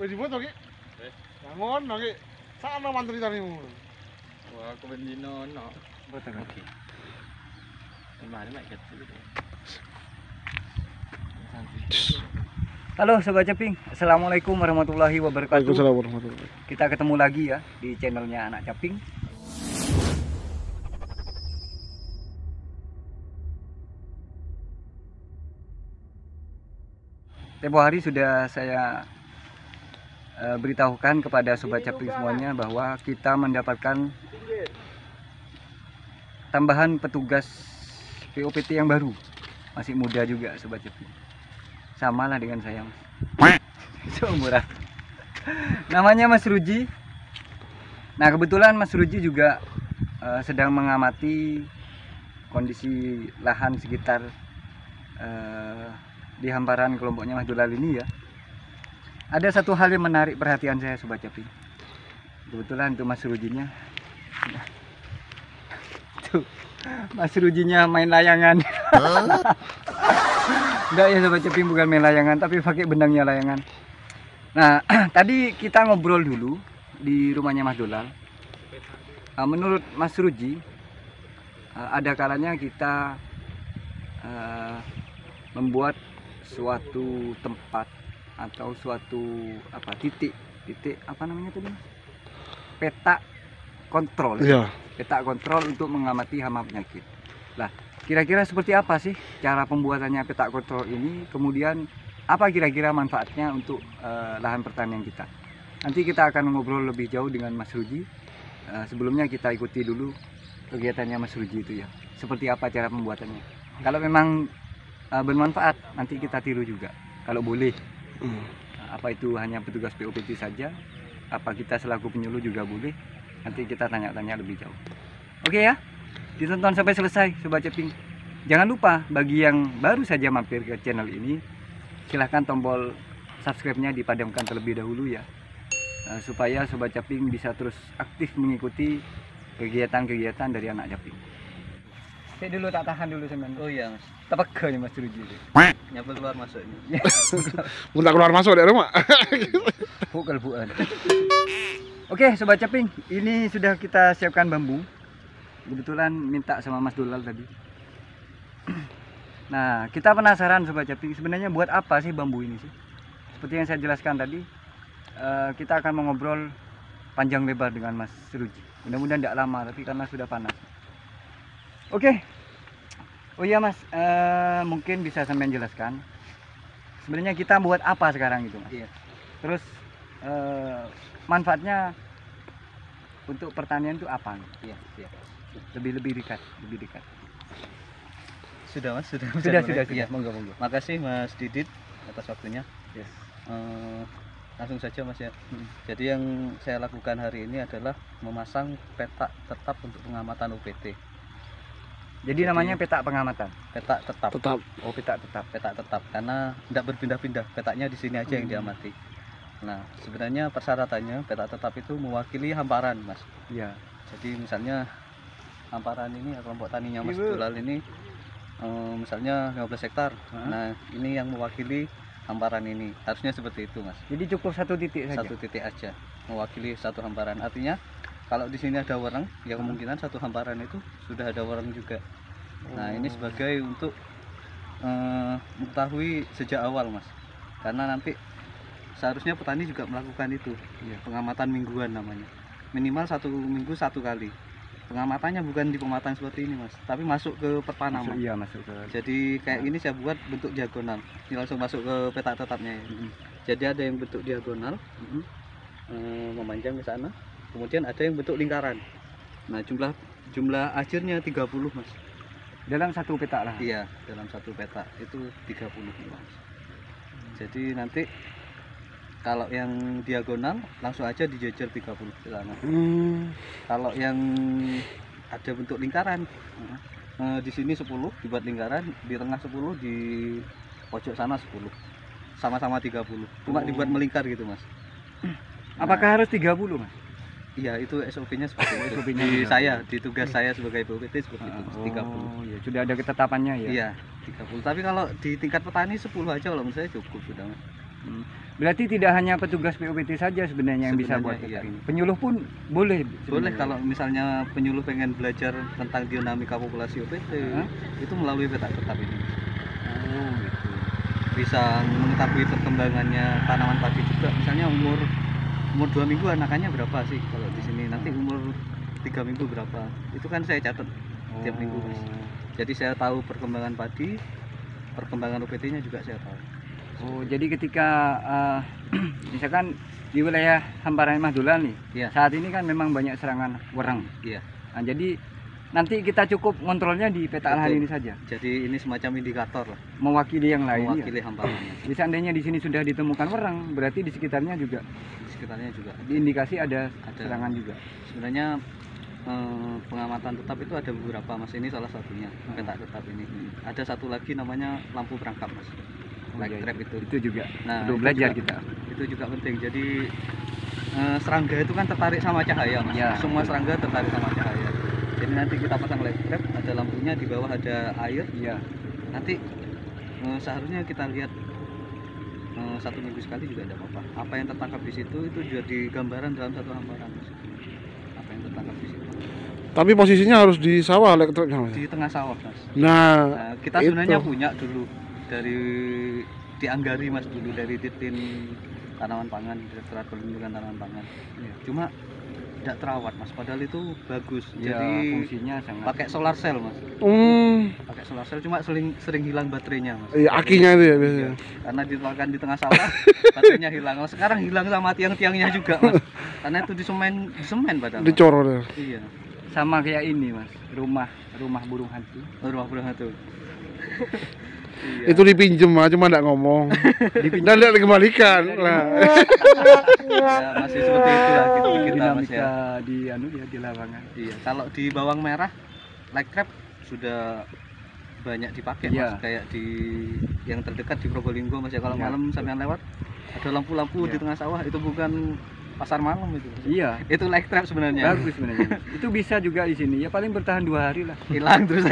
Kowe difoto ki? Bangun lagi. Sana mantri tanimu. Wah, aku bendino no. Foto kan. Oke. Gimana mak kecil itu? Halo Sobat Caping, Assalamualaikum warahmatullahi wabarakatuh. Waalaikumsalam warahmatullahi wabarakatuh. Kita ketemu lagi ya di channelnya Anak Caping. Tempo hari sudah saya beritahukan kepada Sobat Caping semuanya bahwa kita mendapatkan tambahan petugas POPT yang baru. Masih muda juga Sobat Caping. Sama lah dengan saya, Mas. Seumuran. Namanya Mas Ruji. Nah, kebetulan Mas Ruji juga sedang mengamati kondisi lahan sekitar di hamparan kelompoknya Mas Dolal ini ya. Ada satu hal yang menarik perhatian saya Sobat Caping. Kebetulan itu Mas Rujinya. Tuh, Mas Rujinya main layangan. Enggak ya Sobat Caping, bukan main layangan tapi pakai benangnya layangan. Nah, tadi kita ngobrol dulu di rumahnya Mas Dolal. Menurut Mas Ruji, ada kalanya kita membuat suatu tempat atau suatu titik apa namanya tadi? Peta kontrol. Iya. Peta kontrol untuk mengamati hama penyakit. Lah, kira-kira seperti apa sih cara pembuatannya peta kontrol ini? Kemudian apa kira-kira manfaatnya untuk lahan pertanian kita? Nanti kita akan ngobrol lebih jauh dengan Mas Ruji. Sebelumnya kita ikuti dulu kegiatannya Mas Ruji itu ya. Seperti apa cara pembuatannya? Kalau memang bermanfaat, nanti kita tiru juga. Kalau boleh. Apa itu hanya petugas POPT saja? Apa kita selaku penyuluh juga boleh? Nanti kita tanya-tanya lebih jauh. Oke ya? Ditonton sampai selesai Sobat Caping. Jangan lupa bagi yang baru saja mampir ke channel ini, silahkan tombol subscribe-nya dipadamkan terlebih dahulu ya, supaya Sobat Caping bisa terus aktif mengikuti kegiatan-kegiatan dari Anak Caping. Saya dulu tak tahan dulu semen. Oh iya, Mas. Tepegah nih Mas Ruji. Nyapa keluar masuk ini. Mun tak keluar masuk dari rumah. Bukal-bukan. Oke Sobat Caping, ini sudah kita siapkan bambu. Kebetulan minta sama Mas Dolal tadi. Nah, kita penasaran Sobat Caping, sebenarnya buat apa sih bambu ini sih? Seperti yang saya jelaskan tadi, kita akan mengobrol panjang lebar dengan Mas Ruji. Mudah-mudahan tidak lama, tapi karena sudah panas. Oke. Oh iya Mas, mungkin bisa sampean jelaskan. Sebenarnya kita buat apa sekarang itu Mas? Iya. Terus manfaatnya untuk pertanian itu apa? Iya, iya. Lebih dekat. Sudah Mas, sudah. Sudah. Iya. Monggo. Makasih Mas Didit atas waktunya. Yes. Langsung saja Mas ya. Jadi yang saya lakukan hari ini adalah memasang peta tetap untuk pengamatan UPT. Jadi namanya peta pengamatan. Peta tetap. Tetap. Oh, peta tetap. Peta tetap karena tidak berpindah-pindah. Petanya di sini aja yang diamati. Nah, sebenarnya persyaratannya peta tetap itu mewakili hamparan, Mas. Iya. Jadi misalnya hamparan ini kelompok taninya Mas Ibu. Dolal ini misalnya 15 hektar. Nah, ini yang mewakili hamparan ini. Harusnya seperti itu, Mas. Jadi cukup satu titik saja. Satu titik aja mewakili satu hamparan. Artinya kalau di sini ada wereng, ya kemungkinan satu hamparan itu sudah ada wereng juga. Nah, ini sebagai untuk mengetahui sejak awal, Mas. Karena nanti seharusnya petani juga melakukan itu. Iya. Pengamatan mingguan namanya. Minimal 1 minggu 1 kali. Pengamatannya bukan di pematang seperti ini, Mas, tapi masuk ke pertanaman. Masuk ke. Jadi kayak ini saya buat bentuk diagonal. Ini langsung masuk ke peta tetapnya ya. Jadi ada yang bentuk diagonal, memanjang ke sana. Kemudian ada yang bentuk lingkaran. Nah, jumlah akhirnya 30, Mas. Dalam satu peta lah. Iya, dalam satu peta itu 30, Mas. Jadi nanti kalau yang diagonal langsung aja dijejer 30 ke sana. Kalau yang ada bentuk lingkaran, di sini 10 dibuat lingkaran, di tengah 10, di pojok sana 10. Sama-sama 30. Cuma dibuat melingkar gitu, Mas. Apakah harus 30, Mas? Iya, itu SOP-nya seperti itu. SOP-nya Di 30. saya, di tugas saya sebagai POPT seperti itu, 30. Oh, ya sudah ada ketetapannya ya. Iya, 30. Tapi kalau di tingkat petani 10 aja kalau menurut saya cukup sudah, Mas. Berarti tidak hanya petugas POPT saja sebenarnya yang bisa buat Sebenarnya, ini. Penyuluh pun boleh. Boleh sebenarnya. kalau misalnya penyuluh pengen belajar tentang dinamika populasi OPT, itu melalui peta tetap ini. Oh, gitu. Bisa mengetahui perkembangannya tanaman padi juga. Misalnya umur 2 minggu anakannya berapa sih kalau di sini, nanti umur 3 minggu berapa. Itu kan saya catat tiap minggu, Mas. Jadi saya tahu perkembangan padi, perkembangan OPT-nya juga saya tahu. Oh, jadi ketika misalkan di wilayah hamparan Mas Dulal nih, Iya. saat ini kan memang banyak serangan wereng. Iya. Nah, jadi nanti kita cukup kontrolnya di peta lahan Betul. ini saja, Jadi ini semacam indikator lah, mewakili yang lain. mewakili hamparannya. Jadi seandainya di sini sudah ditemukan wereng, berarti di sekitarnya juga Di sekitarnya juga diindikasi ada Ada. serangan juga. sebenarnya pengamatan tetap itu ada beberapa, Mas. Ini salah satunya peta tetap ini. Ada satu lagi namanya lampu perangkap, Mas. Light iya, trap itu. Itu juga Nah, perlu itu belajar juga- kita. Itu juga penting. Jadi serangga itu kan tertarik sama cahaya, Mas. Ya, Semua betul. serangga tertarik sama cahaya. Jadi nanti kita pasang light trap, ada lampunya, di bawah ada air. Iya. Nanti seharusnya kita lihat 1 minggu sekali juga tidak apa-apa. Apa yang tertangkap di situ itu jadi gambaran dalam satu hamparan, Mas. Apa yang tertangkap di situ. Tapi posisinya harus di sawah elektriknya, Mas. Di tengah sawah, Mas. Nah, Nah, kita itu. sebenarnya punya dulu dari dianggari, Mas, dulu dari Titin Tanaman Pangan, Direktorat Perlindungan Tanaman Pangan. Iya. Cuma tidak terawat, Mas. Padahal itu bagus. Ya, Jadi fungsinya sangat. pakai solar cell, Mas. Pakai solar cell, cuma sering hilang baterainya, Mas. iya, akinya itu ya Iya. biasanya. Karena ditemukan di tengah sawah, baterainya hilang. Mas, sekarang hilang sama tiang-tiangnya juga, Mas. Karena itu di semen padahal, Mas. Dicor deh. Iya. Sama kayak ini, Mas. Rumah burung hantu. Rumah burung hantu. Iya. Itu dipinjem mah, cuma enggak ngomong. Dan tidak dikembalikan. Nah, Ya, masih seperti itulah kita, Mas, Dinamika ya. di lapangan. Iya, kalau di bawang merah light trap sudah banyak dipakai, Mas. Iya. Kayak di yang terdekat di Probolinggo, Mas, ya. Kalau Iya. malam sampean lewat ada lampu-lampu di Iya. tengah sawah, itu bukan pasar malam itu. Iya. Itu light trap sebenarnya. Bagus sebenarnya. Itu bisa juga di sini. Ya paling bertahan 2 hari lah. Hilang terus.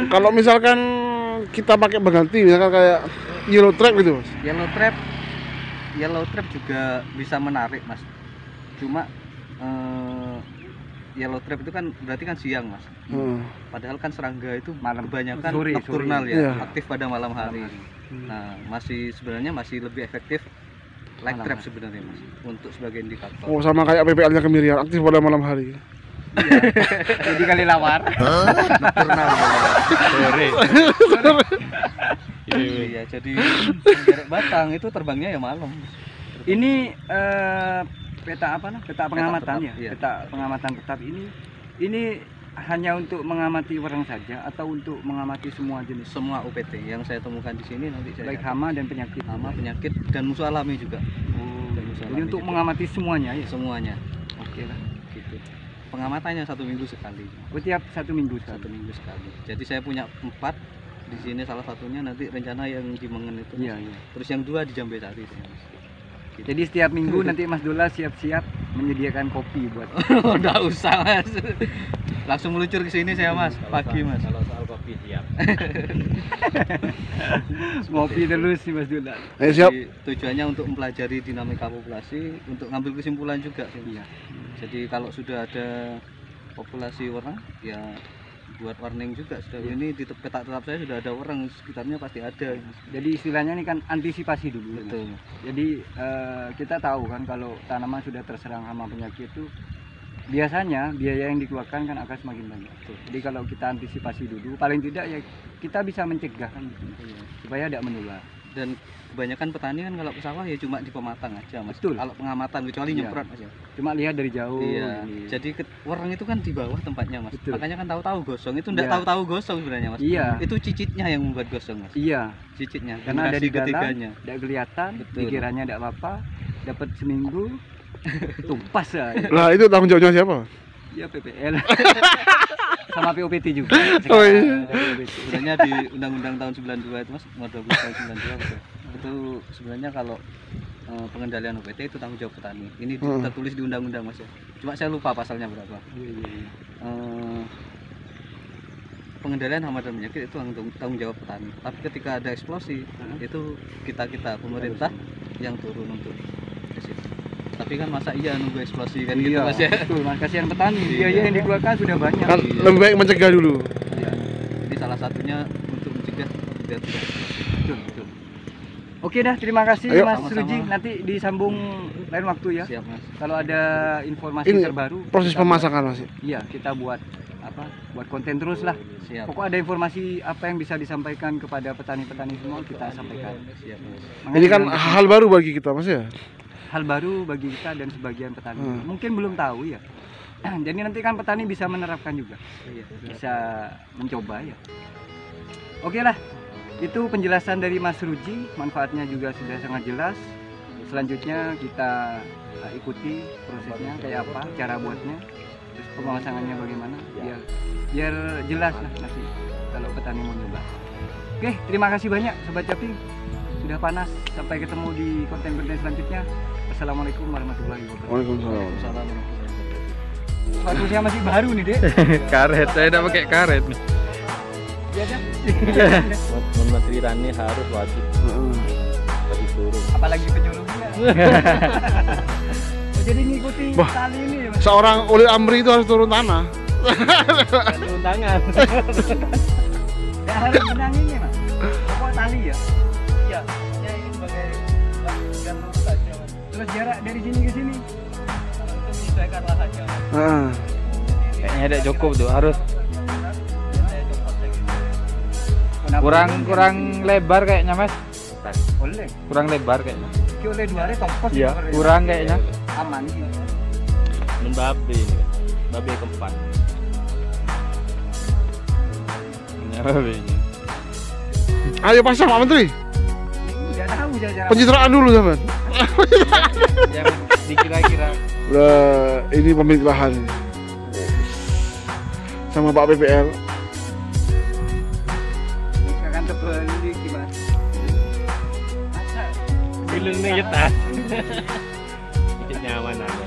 kalau misalkan kita pakai pengganti, misalkan kayak yellow trap gitu, Mas. Yellow trap juga bisa menarik, Mas. Cuma yellow trap itu kan berarti kan siang, Mas. Padahal kan serangga itu Malam. kebanyakan Sore, nokturnal sore. ya, Iya. aktif pada malam hari. Nah, sebenarnya masih lebih efektif light Malam trap hari. sebenarnya, Mas, untuk sebagai indikator. Oh, sama kayak PPL-nya kemirian, aktif pada malam hari. Jadi kali lawar. Nokturnal. Sore. Iya, jadi derek batang itu terbangnya ya malam. Ini peta apa nah? Peta pengamatan tetap, ya. iya. Peta pengamatan tetap ini hanya untuk mengamati wereng saja atau untuk mengamati semua jenis, Semua OPT yang saya temukan di sini nanti saya baik hama dan penyakit. hama, penyakit dan musuh alami juga. Dan musuh Jadi alami untuk juga. mengamati semuanya ya. semuanya Oke lah. gitu. Pengamatannya 1 minggu sekali. Oh, tiap 1 minggu 1 sekali. minggu sekali. Jadi saya punya 4 di sini, salah satunya nanti rencana yang di Mengen itu. Iya, iya. Terus yang 2 di Jambe Sari. Gitu. Jadi setiap minggu nanti Mas Dula siap-siap menyediakan kopi buat. Udah usah, Mas. Langsung meluncur ke sini saya, Mas. Pagi, Mas. Kalau soal kopi siap. Ngopi terus nih Mas Dula. Siap. Jadi, tujuannya untuk mempelajari dinamika populasi, untuk ngambil kesimpulan juga sih. Iya. Jadi kalau sudah ada populasi wereng, ya buat warning juga. Sudah Iya. ini di peta tetap saya sudah ada wereng, sekitarnya pasti ada. Jadi istilahnya ini kan antisipasi dulu. Mas. Betul. Jadi kita tahu kan kalau tanaman sudah terserang hama penyakit itu biasanya biaya yang dikeluarkan kan akan semakin banyak. Jadi kalau kita antisipasi dulu, paling tidak ya kita bisa mencegah kan gitu, supaya tidak menular. Dan kebanyakan petani kan kalau ke sawah ya cuma di pematang aja, Mas. Betul. Kalau pengamatan kecuali Iya. nyemprot, Mas, ya. Cuma lihat dari jauh. Iya. ini. Jadi wereng itu kan di bawah tempatnya, Mas. Betul. Makanya kan tahu-tahu gosong itu enggak Iya. tahu-tahu gosong sebenarnya, Mas. Iya. Itu cicitnya yang membuat gosong, Mas. Iya. Cicitnya. Karena ada generasi di dalam, ketiganya. tidak kelihatan, Betul. pikirannya tidak apa-apa, dapat seminggu, tumpas ya. Lah, itu tanggung jawabnya siapa? Ya PPL. Sama POPT juga. Oh, iya. Ada POPT. Sebenarnya di Undang-Undang tahun 92 itu, Mas, nomor 12 tahun 92 betul. Itu sebenarnya kalau pengendalian OPT itu tanggung jawab petani. Ini tertulis di undang-undang, Mas, ya. Cuma saya lupa pasalnya berapa. Iya, iya, iya. pengendalian hama dan penyakit itu tanggung jawab petani. Tapi ketika ada eksplosi, itu kita pemerintah yang turun untuk ke situ. Tapi kan masa iya nunggu eksplosi kan gitu Mas ya. Betul, Mas, kasihan petani. Biaya yang dikeluarkan sudah banyak. Kan lebih baik mencegah dulu. Iya. Ini salah satunya untuk mencegah biar tidak. Betul, betul. Oke dah, terima kasih Ayo. Mas Sama-sama. Ruji. Nanti disambung lain waktu ya. Siap Mas. Kalau ada informasi Ini terbaru, proses kita pemasakan masih. iya, kita buat apa? Buat konten terus lah. Siap. Pokok ada informasi apa yang bisa disampaikan kepada petani-petani semua kita sampaikan. Siap Mas. Makanya Ini kan jangan- hal baru bagi kita Mas ya. hal baru bagi kita dan sebagian petani. Mungkin belum tahu ya. Jadi nanti kan petani bisa menerapkan juga. Iya. Bisa mencoba ya. Oke lah. Itu penjelasan dari Mas Ruji, manfaatnya juga sudah sangat jelas. Selanjutnya kita ikuti prosesnya kayak apa, cara buatnya, terus pemasangannya bagaimana, biar jelas lah nanti kalau petani mau nyoba. Oke, terima kasih banyak Sobat Caping. Sudah panas, sampai ketemu di konten-konten selanjutnya. Assalamualaikum warahmatullahi wabarakatuh. Waalaikumsalam. Waalaikumsalam warahmatullahi wabarakatuh. Sepatunya masih baru nih, Dek. Karet, saya udah pakai karet nih. Iya, Dek. Menteri Tani harus wajib turun. Apalagi penyuluhnya. Oh, jadi ngikuti Bah. tali ini ya, Mas? Seorang ulil amri itu harus turun tanah. Turun tangan. Nggak harus benang ini, Mas. Pokok tali ya. Iya, ya ini sebagai gantung saja, Mas. Terus jarak dari sini ke sini. Kalau itu menyesuaikan lahannya, Mas. Heeh. Kayaknya ada cukup tuh, harus Saya copot lagi. Kenapa? kurang lebar kayaknya Mas. Oleh. Kurang lebar kayaknya. Ki oleh dua hari topos Iya, ya, Mas. kurang kayaknya. Aman gitu. Dan babe ini kan. Babe keempat. Ini babe ini. Ayo pasang Pak Menteri. Enggak tahu cara. Pencitraan dulu Sahabat. Yang dikira-kira Lah, ini pemilik lahan. Sama Pak PPL. Akan terbalik gimana? belum nih kita. Sedikit nyaman aja.